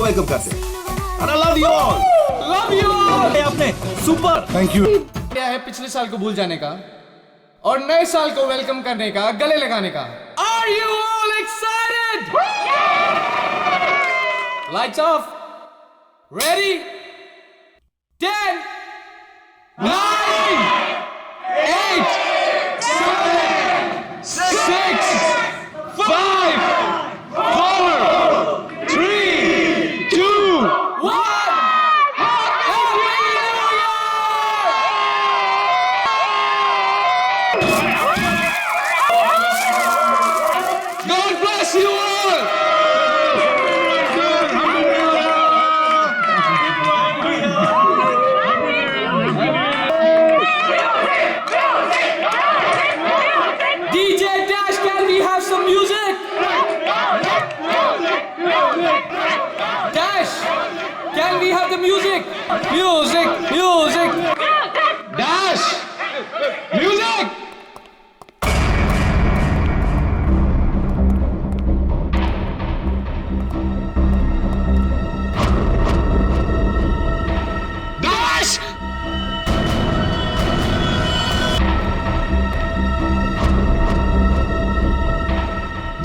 Welcome करते हैं। And I love you all. Love you all. आपने सुपर। Thank you. क्या है पिछले साल को भूल जाने का और नए साल को वेलकम करने का, गले लगाने का। Are you all excited? Lights off, ready, 10, 9, 8, 7, 6, 5, 4, 3, 2, 1. God bless you all! DJ Dash, can we have some music? Dash, can we have the music? Music, music. Dash, music. Dash!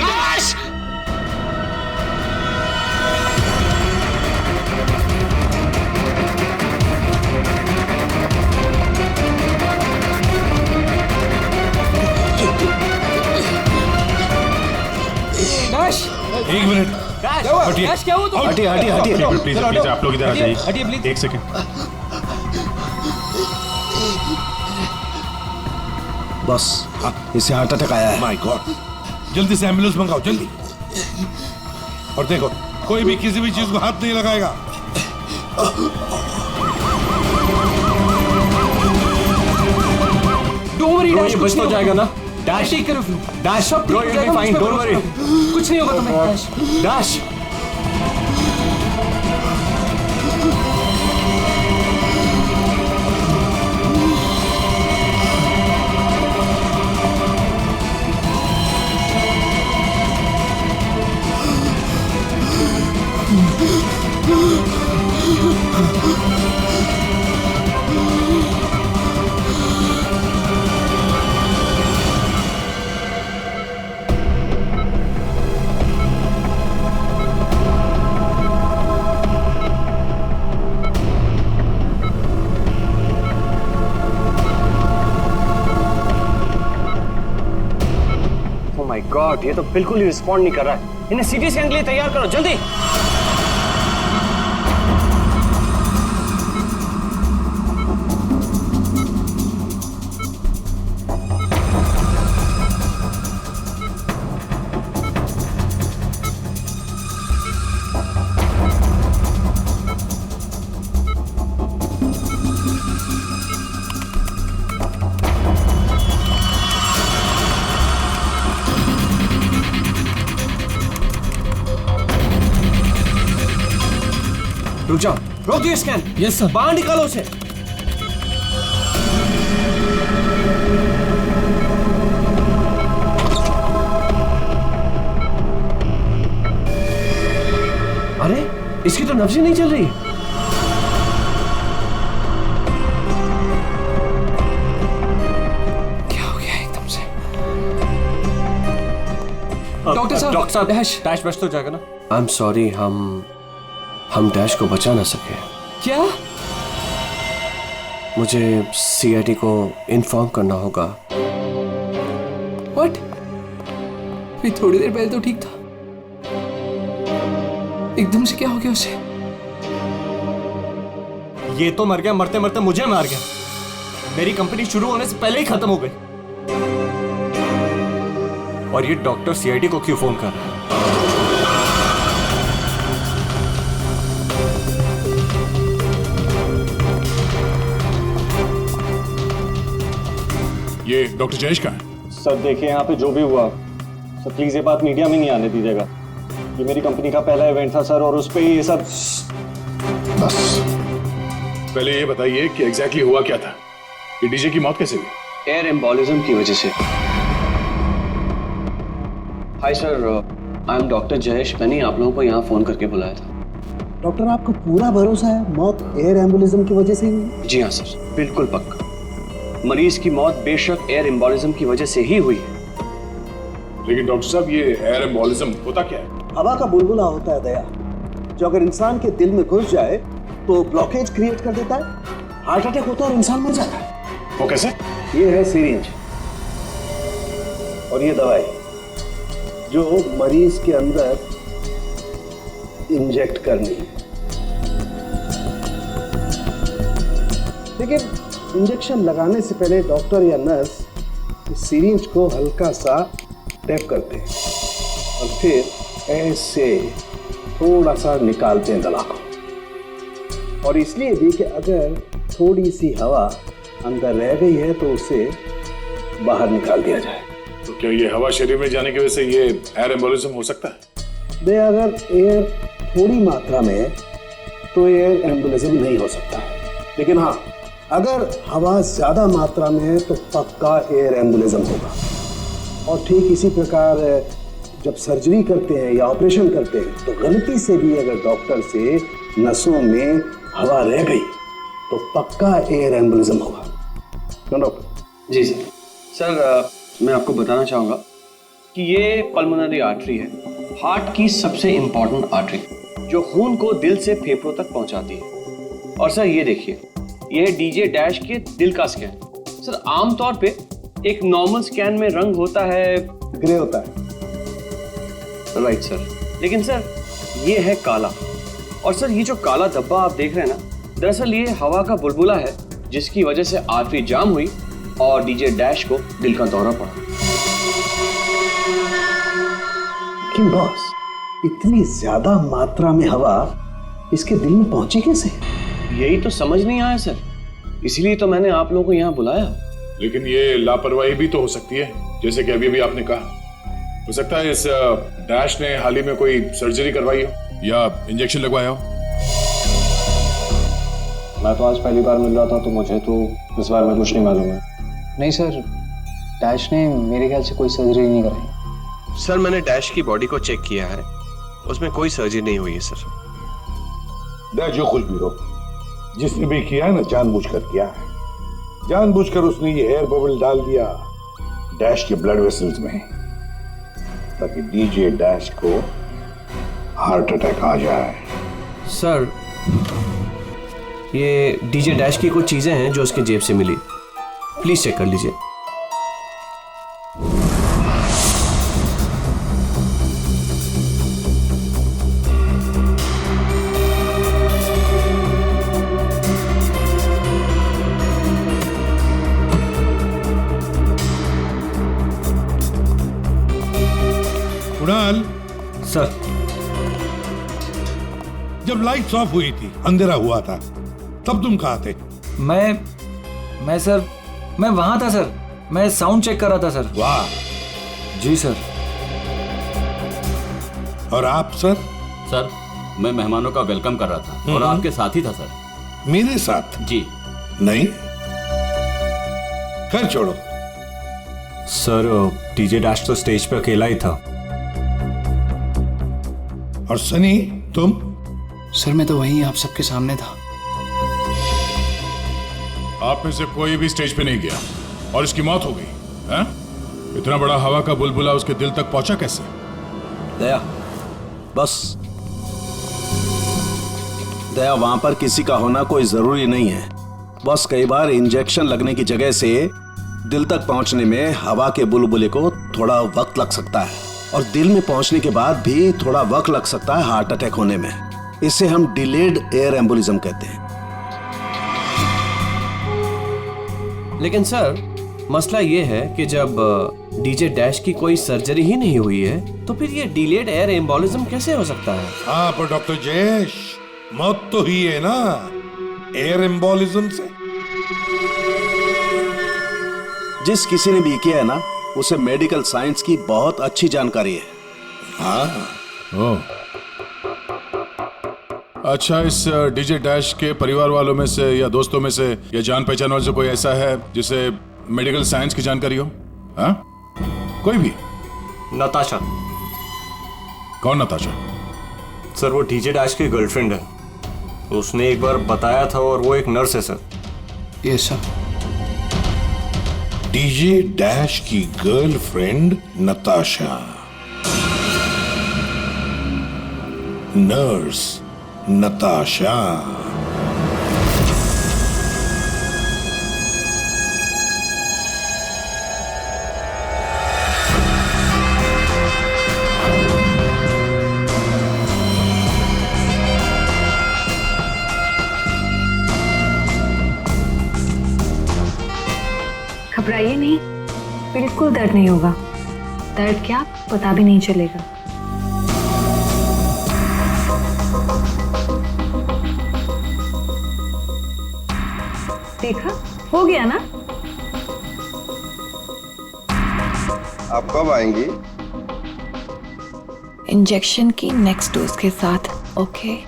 Dash! Dash! एक minute. हटिए। Dash क्या हुआ तुम? हटिए हटिए हटिए। Please please आप लोग इधर आ जाइए। हटिए प्लीज। एक सेकंड। बस इसे हार्ट अटैक आया है। My God. जल्दी से एम्बुलेंस मंगाओ जल्दी। और देखो कोई भी किसी भी चीज को हाथ नहीं लगाएगा। Don't worry, Dash, बच तो जाएगा ना? Dash, take care of you. Dash सब ठीक ब्रो हो यू जाएगा, बी फाइन, मुझ पे डोंट वरी। भरोसा करो। कुछ नहीं होगा तुम्हें, Dash। Dash oh my God, ये तो बिल्कुल ही रिस्पॉन्ड नहीं कर रहा है। इन्हें सीटी स्कैन के लिए तैयार करो जल्दी। रुक जाओ, रोक दिए स्कैन। Yes, sir. बाहर निकालो उसे। अरे इसकी तो नब्ज ही नहीं चल रही। क्या हो गया एकदम से? डॉक्टर साहब, डॉक्टर साहब, डैश। डैश बच तो जाएगा ना? आई एम सॉरी, हम डैश को बचा ना सके। क्या? मुझे सीआईडी को इन्फॉर्म करना होगा। What? फिर थोड़ी देर पहले तो ठीक था, एकदम से क्या हो गया उसे? ये तो मर गया, मरते मरते मुझे मार गया। मेरी कंपनी शुरू होने से पहले ही खत्म हो गई। और ये डॉक्टर सीआईडी को क्यों फोन कर रहा है? ये डॉक्टर जयेश का है। सर देखिए, यहाँ पे जो भी हुआ सर, प्लीज ये बात मीडिया में नहीं आने दीजिएगा। ये मेरी कंपनी का पहला इवेंट था सर, और उस पे ये सब। बस पहले ये बताइए कि एग्जैक्टली हुआ क्या था? ये डीजे की मौत कैसे हुई? एयर एम्बोलिज्म की वजह से। Hi sir, I am doctor Jayesh. मैंने आप लोगों को यहाँ फोन करके बुलाया था। डॉक्टर आपको पूरा भरोसा है मौत एयर एम्बुलिज्म की वजह से ही हुई? जी हाँ सर, बिल्कुल पक्का। मरीज की मौत बेशक एयर एम्बोलिज्म की वजह से ही हुई है। लेकिन डॉक्टर साहब, ये एयर एम्बोलिज्म होता क्या है? हवा का बुलबुला होता है दया, जो अगर इंसान के दिल में घुस जाए तो ब्लॉकेज क्रिएट कर देता है, हार्ट अटैक होता है और इंसान मर जाता है। वो कैसे? ये है सिरिंज और ये दवाई जो मरीज के अंदर इंजेक्ट करनी है। लेकिन इंजेक्शन लगाने से पहले डॉक्टर या नर्स इस सिरिंज को हल्का सा टैप करते हैं और फिर ऐसे थोड़ा सा निकालते हैं दवा को। और इसलिए भी कि अगर थोड़ी सी हवा अंदर रह गई है तो उसे बाहर निकाल दिया जाए। तो क्या ये हवा शरीर में जाने की वजह से ये एयर एम्बोलिज्म हो सकता है? दे अगर एयर थोड़ी मात्रा में है तो एयर एम्बुलिज्म नहीं हो सकता है, लेकिन हाँ अगर हवा ज्यादा मात्रा में है तो पक्का एयर एम्बुलिज्म होगा। और ठीक इसी प्रकार जब सर्जरी करते हैं या ऑपरेशन करते हैं तो गलती से भी अगर डॉक्टर से नसों में हवा रह गई तो पक्का एयर एम्बुलिज्म होगा। डॉक्टर जी सर। सर मैं आपको बताना चाहूँगा कि ये पल्मोनरी आर्टरी है, हार्ट की सबसे इम्पॉर्टेंट आर्टरी जो खून को दिल से फेफड़ों तक पहुँचाती है। और सर ये देखिए, यह डीजे डैश के दिल का स्कैन। सर आमतौर पे एक नॉर्मल स्कैन में रंग होता है, ग्रे होता है। राइट सर, लेकिन सर ये है काला। और सर ये जो काला धब्बा आप देख रहे हैं ना, दरअसल ये हवा का बुलबुला है जिसकी वजह से आर्टरी जाम हुई और डीजे डैश को दिल का दौरा पड़ा। लेकिन बॉस, इतनी ज्यादा मात्रा में हवा इसके दिल में पहुंची कैसे? यही तो समझ नहीं आया सर, इसीलिए तो मैंने आप लोगों को यहाँ बुलाया। लेकिन ये लापरवाही भी तो हो सकती है, जैसे कि अभी अभी आपने कहा। हो सकता है इस डैश ने हाल ही में कोई सर्जरी करवाई हो या इंजेक्शन लगवाया हो। मैं तो आज पहली बार मिल रहा था, तो मुझे तो इस बारे में कुछ नहीं मालूम है। नहीं सर, डैश ने मेरे ख्याल से कोई सर्जरी नहीं कराई। सर मैंने डैश की बॉडी को चेक किया है, उसमें कोई सर्जरी नहीं हुई है सर। जो कुछ भी हो, जिसने भी किया है ना, जानबूझकर किया है। जानबूझकर उसने ये एयर बबल डाल दिया डैश के ब्लड वेसल्स में, ताकि डीजे डैश को हार्ट अटैक आ जाए। सर ये डीजे डैश की कुछ चीजें हैं जो उसके जेब से मिली, प्लीज चेक कर लीजिए। कुणाल, सर जब लाइट्स ऑफ हुई थी, अंधेरा हुआ था, तब तुम कहाँ थे? मैं सर, मैं वहां था सर, मैं साउंड चेक कर रहा था सर। वाह। जी सर। और आप सर? सर मैं मेहमानों का वेलकम कर रहा था और आपके साथ ही था सर। मेरे साथ? जी नहीं, खैर छोड़ो। सर डीजे डैश तो स्टेज पे अकेला ही था। और सनी तुम? सर मैं तो वहीं आप सबके सामने था। आप में से कोई भी स्टेज पे नहीं गया और इसकी मौत हो गई है? इतना बड़ा हवा का बुलबुला उसके दिल तक पहुंचा कैसे? दया, बस दया, वहां पर किसी का होना कोई जरूरी नहीं है। बस कई बार इंजेक्शन लगने की जगह से दिल तक पहुंचने में हवा के बुलबुले को थोड़ा वक्त लग सकता है, और दिल में पहुंचने के बाद भी थोड़ा वक्त लग सकता है हार्ट अटैक होने में। इसे हम डिलेड एयर एम्बुलिज्म कहते हैं। लेकिन सर मसला ये है कि जब डीजे डैश की कोई सर्जरी ही नहीं हुई है तो फिर ये डिलेड एयर एम्बोलिज्म कैसे हो सकता है? हाँ पर डॉक्टर जयेश, मौत तो ही है ना एयर एम्बोलिज्म से। जिस किसी ने भी किया है ना, उसे मेडिकल साइंस की बहुत अच्छी जानकारी है। हाँ। ओह। अच्छा, इस डीजे डैश के परिवार वालों में से या दोस्तों में से या जान पहचान वाले से कोई ऐसा है जिसे मेडिकल साइंस की जानकारी हो? हाँ? कोई भी? नताशा। कौन नताशा? सर वो डीजे डैश की गर्लफ्रेंड है, उसने एक बार बताया था और वो एक नर्स है sir. Yes sir. DJ dash की गर्लफ्रेंड नताशा, नर्स नताशा। घबराइए नहीं, बिल्कुल दर्द नहीं होगा। दर्द क्या पता भी नहीं चलेगा। देखा, हो गया ना। आप कब आएंगी? इंजेक्शन की नेक्स्ट डोज के साथ। Okay.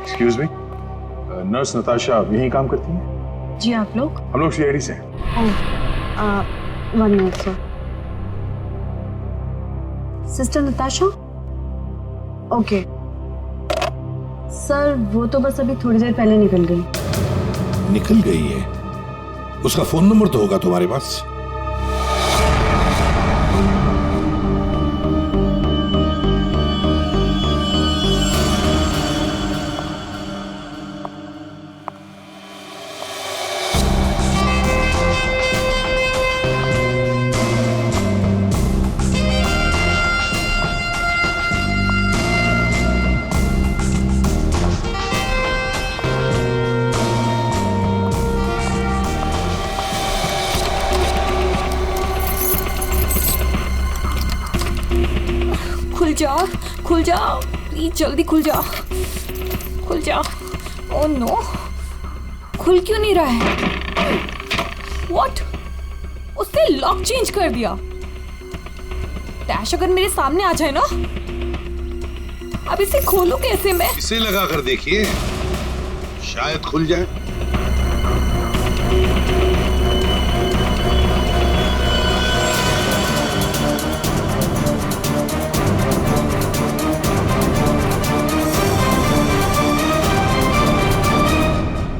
Excuse me, nurse Natasha यहीं काम करती है? जी आप लोग? हम लोग सीआईडी से हैं। One minute sir. Sister Natasha? Okay sir, वो तो बस अभी थोड़ी देर पहले निकल गई। निकल गई है? उसका फोन नंबर तो होगा तुम्हारे पास? खुल जाओ प्लीज, जल्दी खुल जाओ, खुल जाओ। ओह नो, खुल क्यों नहीं रहा है? व्हाट? उसने लॉक चेंज कर दिया। डैश अगर मेरे सामने आ जाए ना, अब इसे खोलूं कैसे मैं? इसे लगा कर देखिए, शायद खुल जाए।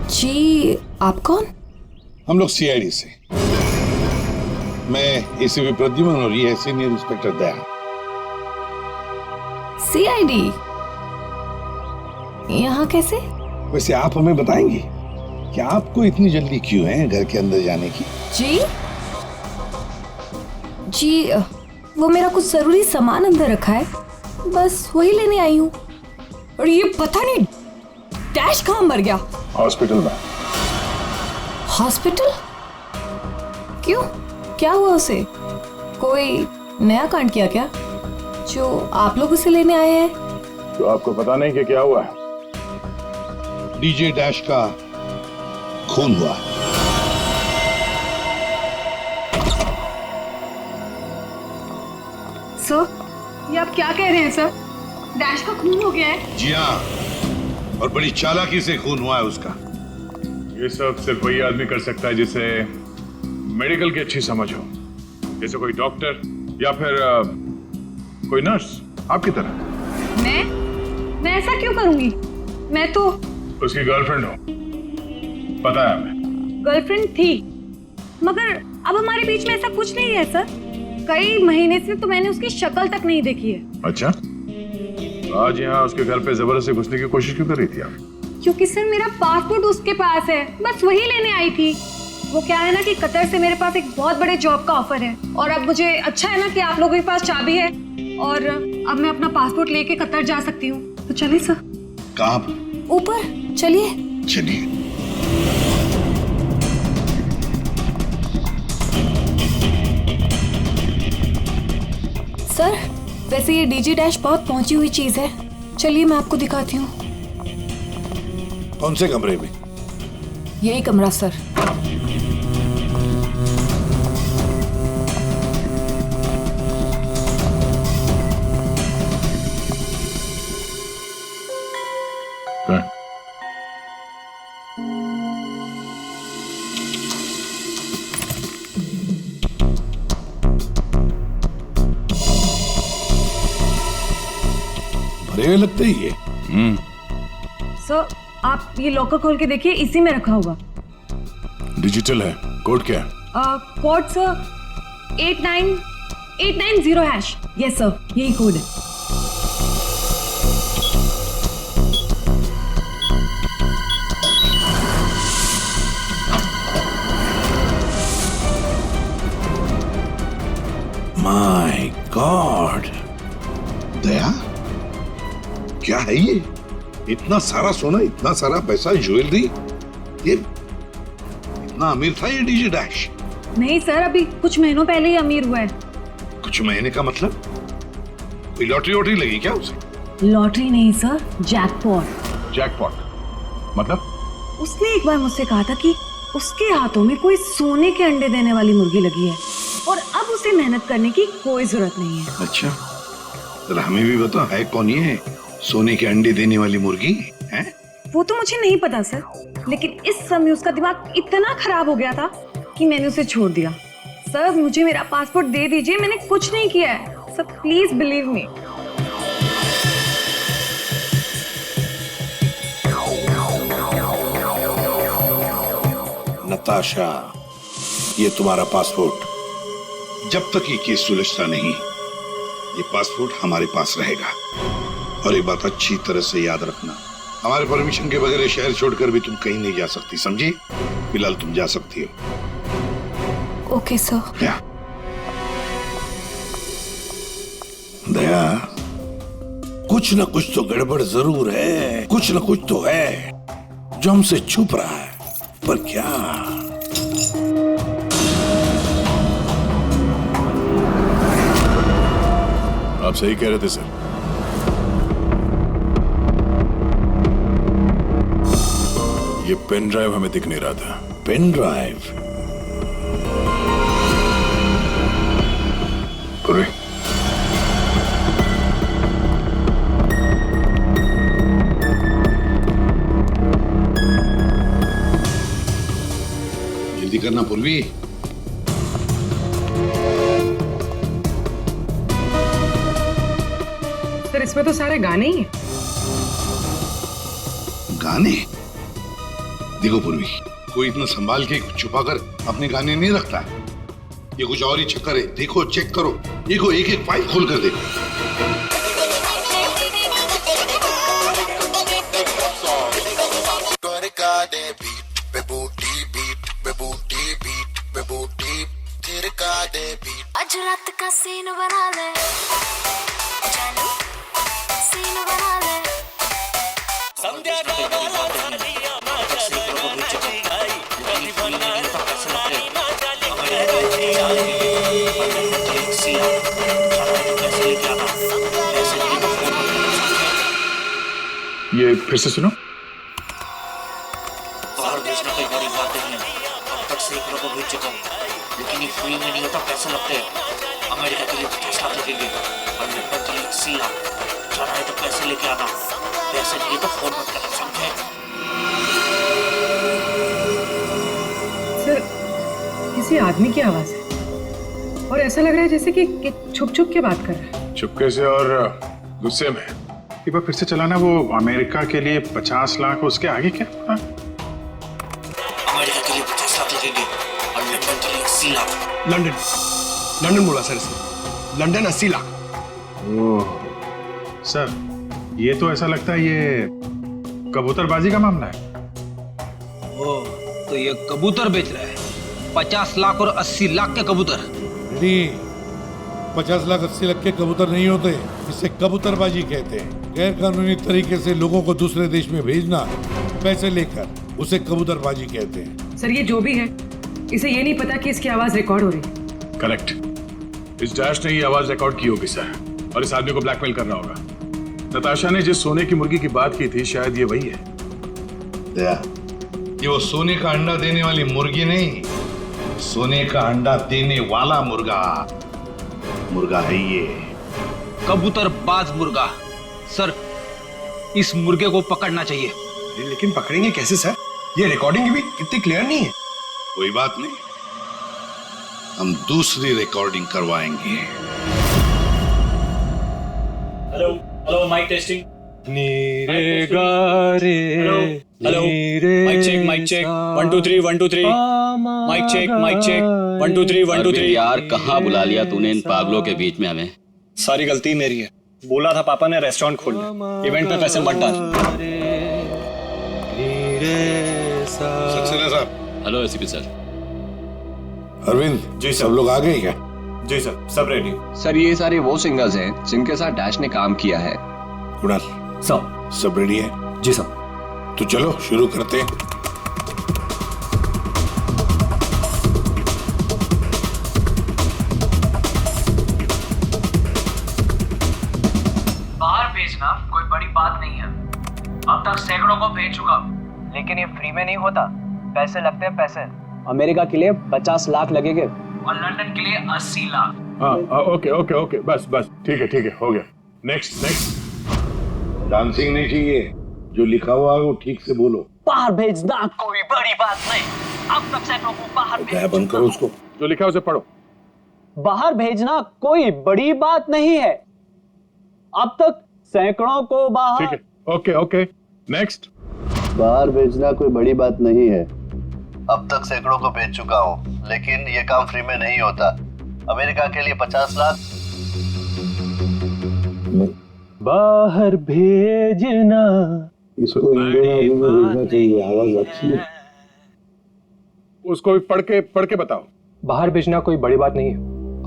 जी आप कौन? हम लोग सीआईडी से। मैं एसीपी प्रद्युमन और ये है सीनियर इंस्पेक्टर दया। सीआईडी यहाँ कैसे? वैसे आप हमें बताएंगी कि आपको इतनी जल्दी क्यों है घर के अंदर जाने की? जी वो मेरा कुछ जरूरी सामान अंदर रखा है, बस वही लेने आई हूँ। और ये पता नहीं डैश कहाँ मर गया? हॉस्पिटल में। हॉस्पिटल? क्यों, क्या हुआ उसे? कोई नया कांड किया क्या जो आप लोग उसे लेने आए हैं? तो आपको पता नहीं कि क्या हुआ है? डीजे डैश का खून हुआ। सर, ये आप क्या कह रहे हैं सर? डैश का खून हो गया है? जी हाँ, और बड़ी चालाकी से खून हुआ है उसका। ये सब सिर्फ वही आदमी कर सकता है जिसे मेडिकल की अच्छी समझ हो, जैसे कोई डॉक्टर या फिर कोई नर्स आपकी तरह। मैं ऐसा क्यों करूंगी? मैं तो उसकी गर्लफ्रेंड हो, पता है हमें। गर्लफ्रेंड थी, मगर अब हमारे बीच में ऐसा कुछ नहीं है सर। कई महीने से तो मैंने उसकी शक्ल तक नहीं देखी है। अच्छा, आज यहाँ उसके घर पे जबरदस्ती घुसने की कोशिश क्यों कर रही थी आप? क्योंकि सर मेरा पासपोर्ट उसके पास है, बस वही लेने आई थी। वो क्या है ना कि कतर से मेरे पास एक बहुत बड़े जॉब का ऑफर है, और अब मुझे अच्छा है ना कि आप लोगों के पास चाबी है, और अब मैं अपना पासपोर्ट लेके कतर जा सकती हूँ। तो चलिए सर। कहाँ? ऊपर चलिए। चलिए। सर वैसे ये डीजे डैश बहुत पहुंची हुई चीज है, चलिए मैं आपको दिखाती हूँ। कौन से कमरे में? यही कमरा सर। भरे हुए लगते ही ये। सर आप ये लॉकर खोल के देखिए, इसी में रखा होगा। डिजिटल है, कोड क्या है? Code sir 89890#। यस सर, यही कोड है। माय गॉड, दया क्या है ये? इतना सारा सोना, इतना सारा पैसा, ज्वेलरी, ये इतना अमीर था ये डीजे डैश? नहीं सर, अभी कुछ महीनों पहले ही अमीर हुआ है। कुछ महीने का मतलब? कोई लॉटरी वॉटरी लगी क्या उसे? लॉटरी नहीं सर, जैकपॉट। जैकपॉट मतलब? उसने एक बार मुझसे कहा था कि उसके हाथों में कोई सोने के अंडे देने वाली मुर्गी लगी है और अब उसे मेहनत करने की कोई जरूरत नहीं है। अच्छा, जरा हमें भी बताओ, है कौन ये सोने के अंडे देने वाली मुर्गी है? वो तो मुझे नहीं पता सर, लेकिन इस समय उसका दिमाग इतना खराब हो गया था कि मैंने उसे छोड़ दिया। सर मुझे मेरा पासपोर्ट दे दीजिए, मैंने कुछ नहीं किया है sir, please believe me. Natasha, ये तुम्हारा पासपोर्ट। जब तक ये केस सुलझता नहीं, ये पासपोर्ट हमारे पास रहेगा। और एक बात अच्छी तरह से याद रखना, हमारे परमिशन के बगैर शहर छोड़कर भी तुम कहीं नहीं जा सकती, समझी? फिलहाल तुम जा सकती हो। Okay sir. दया, कुछ ना कुछ तो गड़बड़ जरूर है, कुछ ना कुछ तो है जो हमसे छुप रहा है, पर क्या? आप सही कह रहे थे सर। ये पेन ड्राइव हमें दिख नहीं रहा था। Pen drive? अरे जल्दी करना पूर्वी। सर इसमें तो सारे गाने ही हैं। गाने? देखो पूर्वी, कोई इतना संभाल के छुपाकर अपने गाने नहीं रखता है। ये कुछ और ही चक्कर है। देखो, चेक करो, देखो, एक एक फाइल खोल कर देखो। आज रात का सीन बना ले, जानू सीन बना ले। संध्या ये फिर से सुनो। बाहर भेजना कोई बड़ी बात नहीं है, अब तक सैकड़ों को भेज चुका हूँ, लेकिन ये फ्री में नहीं होता, पैसे लगते हैं। अमेरिका के लिए 50 लाख लगेंगे और लंदन के लिए 80 लाख। जाना है तो पैसे लेके आना, पैसे नहीं तो फोन मत करना, समझे? सर किसी आदमी की आवाज है और ऐसा लग रहा है जैसे कि छुप छुप के बात कर रहा है। चुपके से और गुस्से में। एक बार फिर से चलाना। वो अमेरिका के लिए 50 लाख, उसके आगे क्या? हाँ? अमेरिका के लिए 50 लाख लगेंगे और लंदन के लिए 80 लाख। लंदन बोला सर इसने, लंदन 80 लाख। ओह सर, ये तो ऐसा लगता है ये कबूतरबाजी का मामला है। ओह, तो ये कबूतर बेच रहा है, 50 लाख और 80 लाख के कबूतर। नहीं, 50 लाख 80 लाख के कबूतर नहीं होते, इसे कबूतरबाजी कहते हैं। गैर कानूनी तरीके से लोगों को दूसरे देश में भेजना पैसे लेकर, उसे कबूतरबाजी कहते हैं। सर ये जो भी है, इसे ये नहीं पता कि इसकी आवाज रिकॉर्ड हो रही है। करेक्ट, इस डैश ने ये आवाज रिकॉर्ड की होगी सर, और इस आदमी को ब्लैकमेल कर रहा होगा। नताशा ने जिस सोने की मुर्गी की बात की थी शायद ये वही है। दया, ये वो सोने का अंडा देने वाली मुर्गी नहीं, सोने का अंडा देने वाला मुर्गा है ये। कबूतर बाज मुर्गा। सर, इस मुर्गे को पकड़ना चाहिए। लेकिन पकड़ेंगे कैसे सर? ये रिकॉर्डिंग भी कितनी क्लियर नहीं है। कोई बात नहीं, हम दूसरी रिकॉर्डिंग करवाएंगे। Hello hello, mic testing. नीरे गारे, hello mic check 1 2 3 1 2 3 mic check 1 2 3 1 2 3। यार कहाँ बुला लिया तूने इन पागलों के बीच में हमें? सारी गलती मेरी है। बोला था पापा ने रेस्टोरेंट खोलना, इवेंट पे पैसे मत डाल। सक्सेना साहब। Hello ACP sir. Arvind ji, सब लोग आ गए क्या? जी सर, सब रेडी। सर ये सारे वो सिंगर्स हैं जिनके साथ डैश ने काम किया है। कुणाल सर। सब रेडी है? जी सर। तो चलो शुरू करते हैं। बाहर भेजना कोई बड़ी बात नहीं है। अब तक सैकड़ों को भेज चुका, लेकिन ये फ्री में नहीं होता, पैसे लगते हैं पैसे। अमेरिका के लिए 50 लाख लगेंगे और लंदन के लिए 80 लाख। हाँ ओके, बस ठीक है, हो गया। नेक्स्ट। डांसिंग नहीं चाहिए, जो लिखा हुआ है वो ठीक से बोलो। बाहर भेजना कोई बड़ी बात नहीं। अब तक सैकड़ों को बाहर भेज बंद करो उसको। जो लिखा है उसे पढ़ो। बाहर भेजना कोई बड़ी बात नहीं है। अब तक सैकड़ों को बाहर। ठीक है, ओके। नेक्स्ट। बाहर भेजना कोई बड़ी बात नहीं है। अब तक सैकड़ों को भेज चुका हूँ, लेकिन ये काम फ्री में नहीं होता। अमेरिका के लिए 50 लाख। बाहर भेजना। इसको इंडियन में भेजना चाहिए, आवाज अच्छी है। उसको भी पढ़ के बताओ। बाहर भेजना कोई बड़ी बात नहीं है।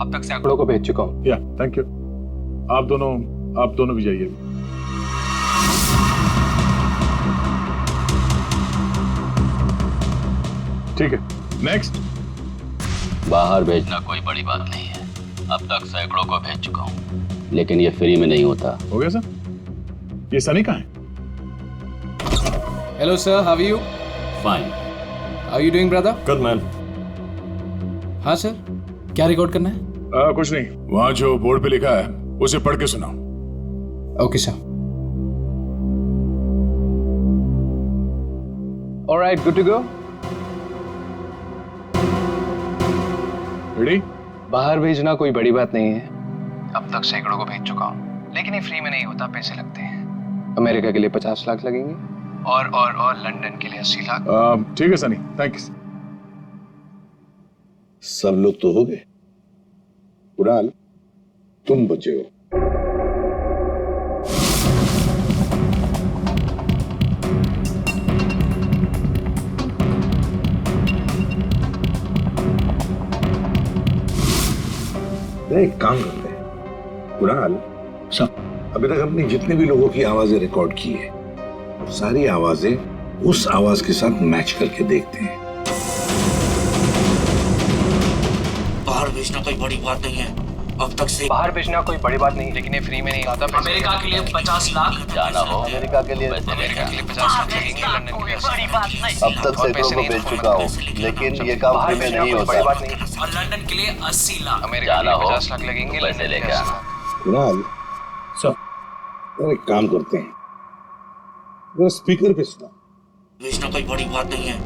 अब तक सैकड़ों को भेज चुका हूँ। या थैंक यू। आप दोनों भी जाइए। ठीक है, नेक्स्ट। बाहर भेजना कोई बड़ी बात नहीं है। अब तक सैकड़ों को भेज चुका हूँ, लेकिन ये फ्री में नहीं होता। हो गया सर। ये सनी कहाँ है? Hello sir, how are you? Fine. How are you doing brother? Good man. हाँ सर, क्या रिकॉर्ड करना है? कुछ नहीं, वहां जो बोर्ड पे लिखा है उसे पढ़ के सुनाओ। Okay sir. Alright, good to go. Ready? बाहर भेजना कोई बड़ी बात नहीं है। अब तक सैकड़ों को भेज चुका हूँ, लेकिन ये फ्री में नहीं होता, पैसे लगते हैं। अमेरिका के लिए 50 लाख लगेंगे और लंदन के लिए 80 लाख। ठीक है सनी, थैंक यू। सब लोग तो हो गए। कुणाल, तुम बचे हो। एक काम करते हैं कुणाल, अभी तक हमने जितने भी लोगों की आवाजें रिकॉर्ड की है, सारी आवाजें उस आवाज के साथ मैच करके देखते हैं। बाहर भेजना कोई बड़ी बात नहीं है। अब तक से बाहर भेजना कोई बड़ी बात नहीं, लेकिन ये फ्री में नहीं आता। अमेरिका के लिए 50 लाख जाना हो अमेरिका के लिए 50 लाख लगेंगे, लंदन के लिए 80 लाख। अब तक सैकड़ों को भेज चुका हूँ, लेकिन ये काम फ्री में नहीं होता। और लंदन के लिए 80 लाख। अमेरिका के लिए 50 लाख लगेंगे, पैसे लेके आना। कुणाल, एक काम करते हैं, जरा स्पीकर पे सुना। भेजना कोई बड़ी बात नहीं है।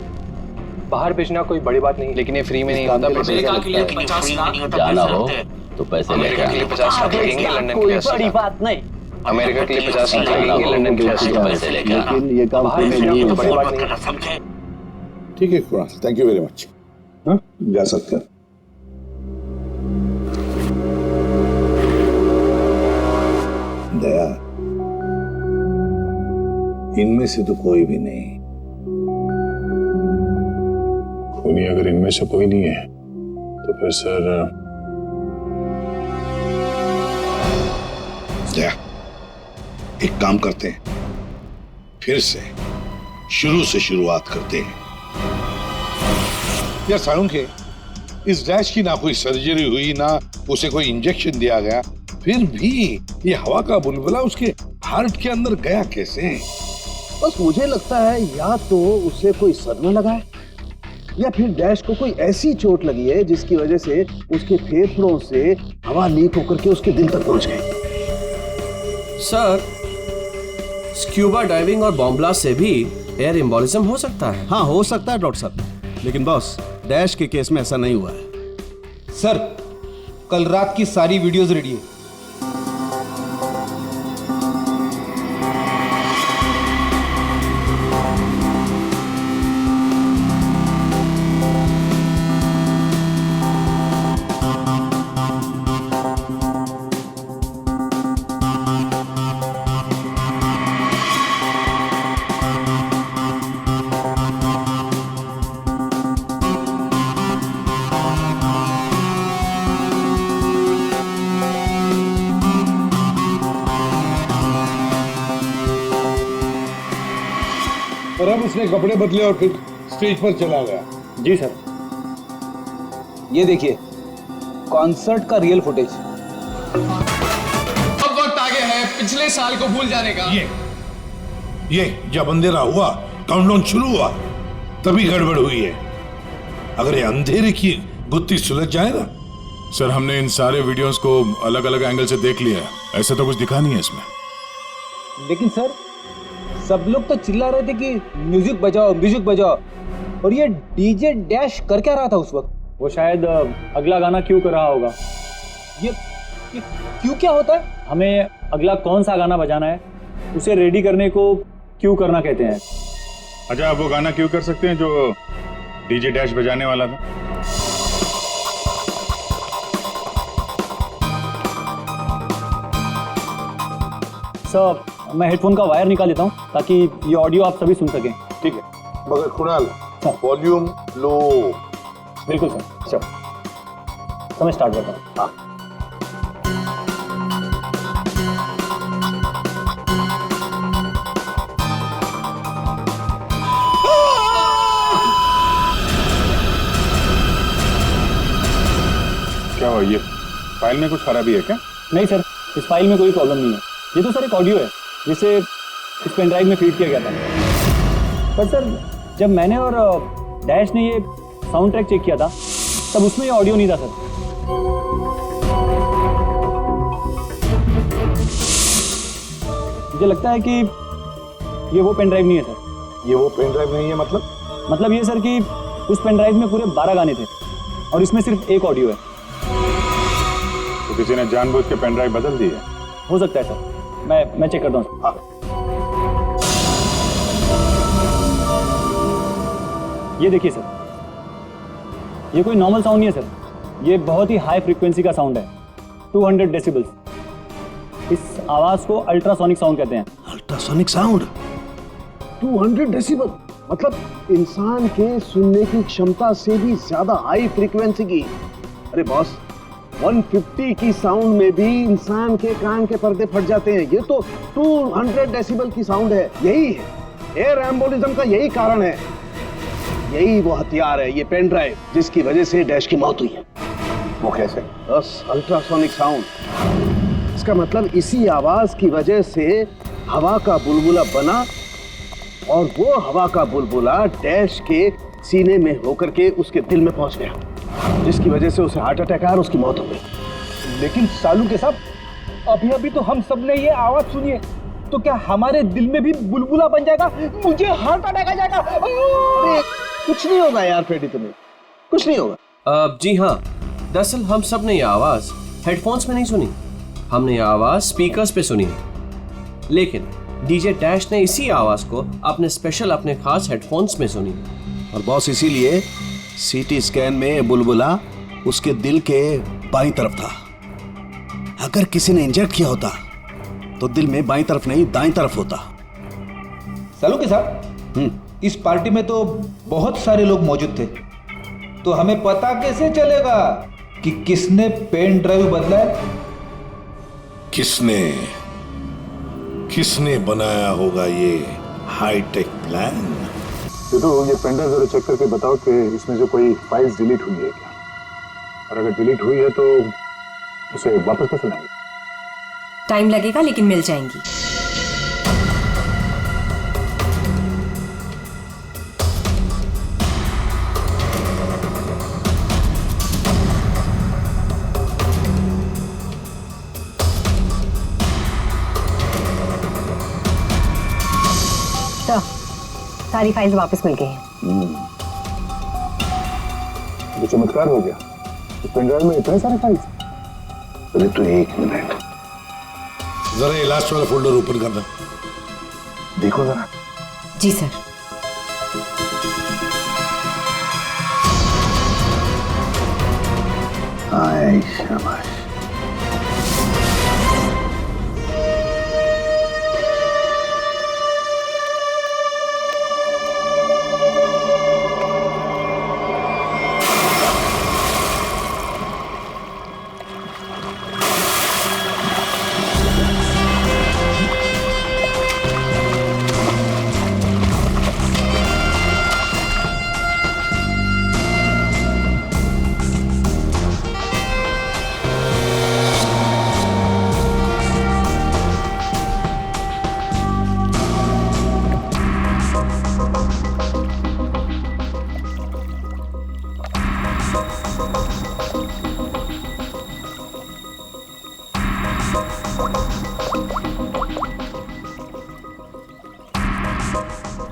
बाहर भेजना कोई बड़ी बात नहीं, लेकिन ये फ्री में नहीं होता। अमेरिका के लिए 50 लाख जाना हो तो पैसे लेके अमेरिका के लिए 50 लाख लगेंगे, लंदन के लिए 80 लाख। बात नहीं। अमेरिका के लिए 50 लाख लगेंगे, लंदन के लिए 80 लाख। पैसे लेके आना। लेकिन ये काम फ्री में नहीं होता। बड़ी बात नहीं। ठीक है Kunal, thank you very much. हाँ, जा सकते हैं। दया, इनमें से तो कोई भी नहीं। नहीं, अगर इनमें से कोई नहीं है तो फिर सर दया, एक काम करते हैं, फिर से शुरू से शुरुआत करते हैं। यार सारुंखे, इस डैश की ना कोई सर्जरी हुई, ना उसे कोई इंजेक्शन दिया गया, फिर भी ये हवा का बुलबुला उसके हार्ट के अंदर गया कैसे? बस मुझे लगता है या तो उसे कोई सदमा लगा है या फिर डैश को कोई ऐसी चोट लगी है जिसकी वजह से उसके फेफड़ों से हवा लीक होकर के उसके दिल तक पहुंच गई। सर, स्क्यूबा डाइविंग और बॉम्ब ब्लास्ट से भी एयर एम्बोलिज्म हो सकता है। हाँ, हो सकता है डॉक्टर साहब, लेकिन बॉस डैश के केस में ऐसा नहीं हुआ है। सर, कल रात की सारी वीडियोस रेडी है। और अब उसने कपड़े बदले और फिर स्टेज पर चला गया। जी सर। ये देखिए कॉन्सर्ट का रियल फुटेज। अब वक्त आ गया है पिछले साल को भूल जाने का। ये जब अंधेरा हुआ, काउंटडाउन शुरू हुआ, तभी गड़बड़ हुई है। अगर ये अंधेरे की गुत्थी सुलझ जाए ना। सर, हमने इन सारे वीडियोस को अलग अलग एंगल से देख लिया है, ऐसा तो कुछ दिखा नहीं है इसमें। लेकिन सर, सब लोग तो चिल्ला रहे थे कि म्यूजिक बजाओ म्यूजिक बजाओ, और ये डीजे डैश कर क्या रहा था उस वक्त? वो शायद अगला गाना क्यों कर रहा होगा। ये क्यों क्या होता है? हमें अगला कौन सा गाना बजाना है उसे रेडी करने को क्यों करना कहते हैं। अच्छा, आप वो गाना क्यों कर सकते हैं जो डीजे डैश बजाने वाला था? सर, मैं हेडफोन का वायर निकाल लेता हूँ ताकि ये ऑडियो आप सभी सुन सकें। ठीक है, मगर कुणाल वॉल्यूम लो। बिल्कुल सर। चलो समय स्टार्ट करता हूँ। हाँ, क्या हुआ? ये फाइल में कुछ खराबी है क्या? नहीं सर, इस फाइल में कोई प्रॉब्लम नहीं है। ये तो सर एक ऑडियो है जिसे इस पेन ड्राइव में फीड किया गया था। पर सर, जब मैंने और डैश ने ये साउंड ट्रैक चेक किया था तब उसमें ये ऑडियो नहीं था सर। मुझे लगता है कि ये वो पेन ड्राइव नहीं है सर। ये वो पेन ड्राइव नहीं है मतलब ये सर कि उस पेन ड्राइव में पूरे 12 गाने थे और इसमें सिर्फ एक ऑडियो है। तो किसी ने जानबूझ के पेन ड्राइव बदल दी है? हो सकता है सर, मैं चेक करता हूँ। हाँ। ये देखिए सर, ये कोई नॉर्मल साउंड नहीं है सर, ये बहुत ही हाई फ्रीक्वेंसी का साउंड है, 200 डेसिबल्स। इस आवाज को अल्ट्रासोनिक साउंड कहते हैं। अल्ट्रासोनिक साउंड 200 डेसिबल, मतलब इंसान के सुनने की क्षमता से भी ज्यादा हाई फ्रीक्वेंसी की। अरे बॉस, 150 की साउंड में भी इंसान के कान के पर्दे फट जाते हैं। ये तो 200 डेसिबल की साउंड है। यही है एयर एम्बोलिज्म का, यही कारण है, यही वो हथियार है, ये पेन ड्राइव जिसकी वजह से डैश की मौत हुई है। वो कैसे? बस अल्ट्रासोनिक साउंड। इसका मतलब इसी आवाज की वजह से हवा का बुलबुला बना और वो हवा का बुलबुला डैश के सीने में होकर के उसके दिल में पहुंच गया, जिसकी वजह से उसे हार्ट अटैक आया और उसकी मौत हो गई। लेकिन सालू के साहब, अभी तो हम सब ने ये आवाज सुनी है, तो क्या हमारे दिल में भी बुलबुला बन जाएगा? मुझे हार्ट अटैक आ जाएगा। अरे कुछ नहीं होगा यार फ्रेडी, तुम्हें कुछ नहीं होगा। जी हाँ, दरअसल हम सब ने ये आवाज हेडफोन्स में नहीं सुनी, हमने ये आवाज स्पीकर्स पे सुनी है। लेकिन डीजे डैश ने इसी आवाज को अपने खास हेडफोन्स में सुनी। और बॉस, इसीलिए सीटी स्कैन में बुलबुला उसके दिल के बाईं तरफ था। अगर किसी ने इंजेक्ट किया होता तो दिल में बाईं तरफ नहीं दाईं तरफ होता। सालू के साहब, इस पार्टी में तो बहुत सारे लोग मौजूद थे, तो हमें पता कैसे चलेगा कि किसने पेन ड्राइव बदला है? किसने बनाया होगा ये हाईटेक प्लान? तो ये पेन ड्राइव जरा चेक करके बताओ कि इसमें जो कोई फाइल्स डिलीट हुई है क्या, और अगर डिलीट हुई है तो उसे वापस कैसे लाएंगे? टाइम लगेगा लेकिन मिल जाएंगी। तो सारी फाइल्स वापस मिल गई हैं। तो चमत्कार हो गया। इस पेनड्राइव में इतने सारे फाइल्स। अरे तो एक मिनट, जरा ये लास्ट वाला फोल्डर ओपन करना। देखो जरा। जी सर। हाय शाबाश।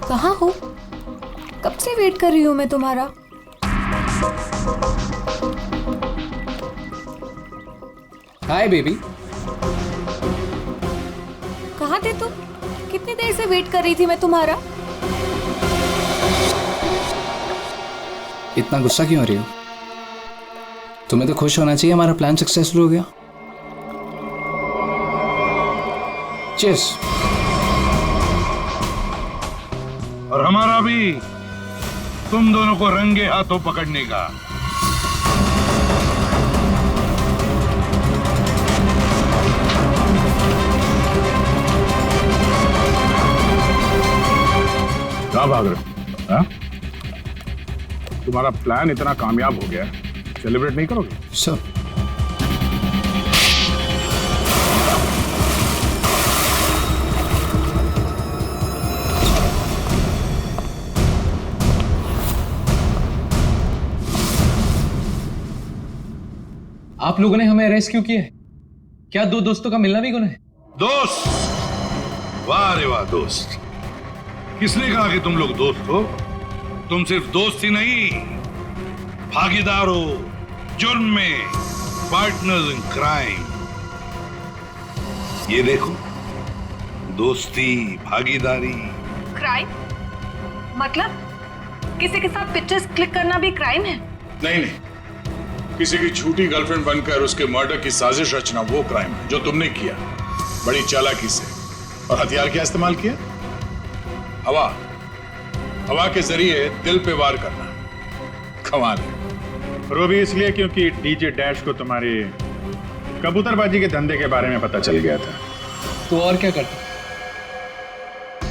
कहाँ हो? कब से वेट कर रही हूँ मैं तुम्हारा। Hi baby. कहाँ थे तुम? कितनी देर से वेट कर रही थी मैं तुम्हारा। इतना गुस्सा क्यों हो रही हो? तुम्हें तो खुश होना चाहिए, हमारा प्लान सक्सेसफुल हो गया। चीयर्स। और हमारा भी तुम दोनों को रंगे हाथों पकड़ने का। क्या भाग रहे हो? हाँ? तुम्हारा प्लान इतना कामयाब हो गया, सेलिब्रेट नहीं करोगे? सर आप लोगों ने हमें अरेस्ट क्यों किया है? क्या दो दोस्तों का मिलना भी गुनाह है? दोस्त? वाह रे वाह दोस्त। किसने कहा कि तुम लोग दोस्त हो? तुम सिर्फ दोस्त ही नहीं, भागीदार हो जुर्म में, पार्टनर्स इन क्राइम। ये देखो, दोस्ती, भागीदारी। क्राइम मतलब किसी के साथ पिक्चर्स क्लिक करना भी क्राइम है? नहीं नहीं, किसी की झूठी गर्लफ्रेंड बनकर उसके मर्डर की साजिश रचना वो क्राइम है जो तुमने किया, बड़ी चालाकी से। और हथियार क्या इस्तेमाल किया? हवा। हवा के जरिए दिल पे वार करना। कमाल है। और वो भी इसलिए क्योंकि डीजे डैश को तुम्हारी कबूतरबाजी के धंधे के बारे में पता चल गया था। तो और क्या करता?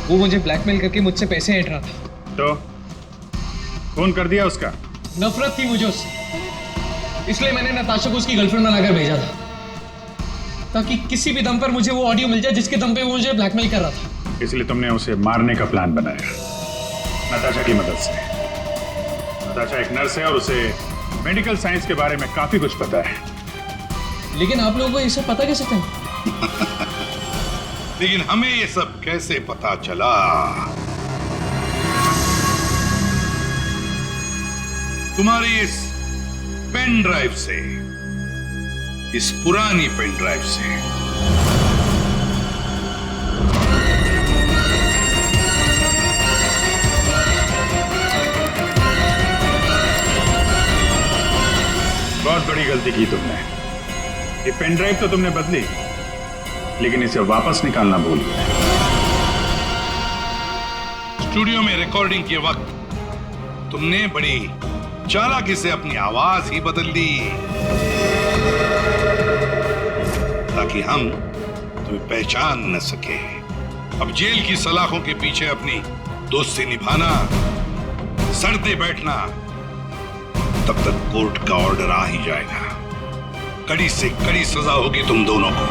वो मुझे ब्लैकमेल करके मुझसे पैसे ऐंठ रहा था। तो फोन कर दिया उसका? नफरत थी मुझे उससे, इसलिए मैंने नताशा को उसकी गर्लफ्रेंड बनाकर भेजा था, ताकि किसी भी दम पर मुझे वो ऑडियो मिल जाए जिसके दम पे वो मुझे ब्लैकमेल कर रहा था। इसलिए तुमने उसे मारने का प्लान बनाया नताशा की मदद से। नताशा एक नर्स है और उसे मेडिकल साइंस के बारे में काफी कुछ पता है। लेकिन आप लोगों को ये सब पता कैसे था? लेकिन हमें ये सब कैसे पता चला? तुम्हारी इस पेन ड्राइव से, इस पुरानी पेन ड्राइव से। बहुत बड़ी गलती की तुमने। ये पेन ड्राइव तो तुमने बदली, लेकिन इसे वापस निकालना भूल गए। स्टूडियो में रिकॉर्डिंग के वक्त तुमने बड़ी चालाकी से अपनी आवाज ही बदल दी, ताकि हम तुम्हें पहचान न सके। अब जेल की सलाखों के पीछे अपनी दोस्ती निभाना, सड़ते बैठना, तब तक कोर्ट का ऑर्डर आ ही जाएगा। कड़ी से कड़ी सजा होगी तुम दोनों को।